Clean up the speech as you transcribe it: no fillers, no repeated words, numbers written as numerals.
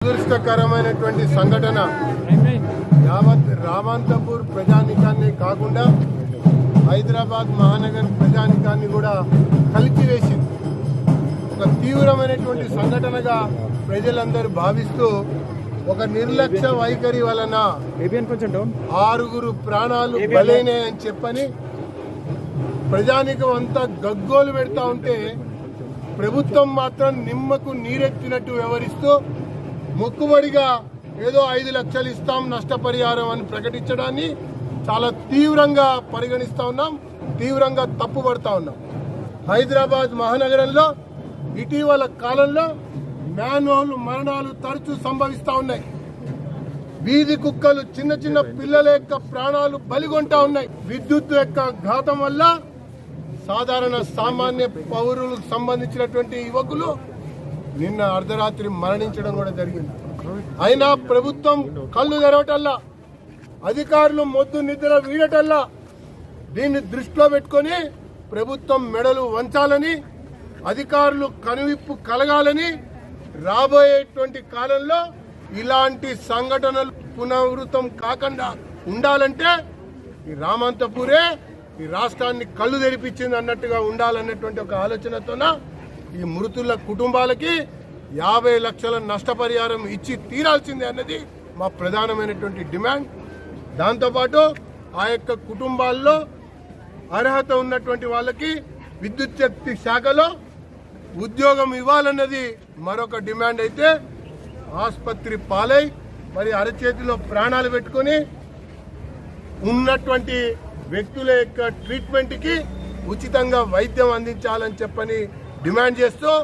దురదృష్టకరమైనటువంటి సంఘటన యావత్ రామంతపూర్ ప్రజానికాన్ని కాకుండా హైదరాబాద్ మహానగర్ ప్రజానికాన్ని కూడా కలిచివేసింది. ఒక తీవ్రమైనటువంటి సంఘటనగా ప్రజలందరూ భావిస్తూ ఒక నిర్లక్ష్య వైఖరి వలన 6 ప్రాణాలు బలైనాయని చెప్పని ప్రజానికం అంతా గగ్గోలు పెడతా ఉంటే ప్రభుత్వం మాత్రం నిమ్మకు నీరెత్తినట్టు వ్యవహరిస్తూ మొక్కుబడిగా ఏదో 5 లక్షలు ఇస్తాం నష్టపరిహారం అని ప్రకటించడాన్ని చాలా తీవ్రంగా పరిగణిస్తా ఉన్నాం, తీవ్రంగా తప్పుపడతా ఉన్నాం. హైదరాబాద్ మహానగరంలో ఇటీవల కాలంలో మ్యాన్హోల్ మరణాలు తరచూ సంభవిస్తూ ఉన్నాయి. వీధి కుక్కలు చిన్న చిన్న పిల్లల యొక్క ప్రాణాలు బలిగొంటా ఉన్నాయి. విద్యుత్ యొక్క ఘాతం వల్ల సాధారణ సామాన్య పౌరులకు సంబంధించినటువంటి యువకులు నిన్న అర్ధరాత్రి మరణించడం కూడా జరిగింది. అయినా ప్రభుత్వం కళ్ళు తెరవటల్లా, అధికారులు మొద్దు నిద్ర వీడటల్లా దీన్ని దృష్టిలో పెట్టుకొని ప్రభుత్వం మెడలు వంచాలని, అధికారులు కనువిప్పు కలగాలని, రాబోయేటువంటి కాలంలో ఇలాంటి సంఘటనలు పునరావృతం కాకుండా ఉండాలంటే ఈ రామంతపూరే ఈ రాష్ట్రాన్ని కళ్ళు తెరిపించింది అన్నట్టుగా ఉండాలన్నటువంటి ఒక ఆలోచనతోన ఈ మృతుల కుటుంబాలకి 50 లక్షల నష్టపరిహారం ఇచ్చి తీరాల్సిందే అన్నది మా ప్రధానమైనటువంటి డిమాండ్. దాంతోపాటు ఆ యొక్క కుటుంబాల్లో అర్హత ఉన్నటువంటి వాళ్ళకి విద్యుత్ శక్తి శాఖలో ఉద్యోగం ఇవ్వాలన్నది మరొక డిమాండ్. అయితే ఆసుపత్రి పాలై మరి అరచేతిలో ప్రాణాలు పెట్టుకొని ఉన్నటువంటి వ్యక్తుల యొక్క ట్రీట్మెంట్కి ఉచితంగా వైద్యం అందించాలని చెప్పని డిమాండ్ చేస్తూ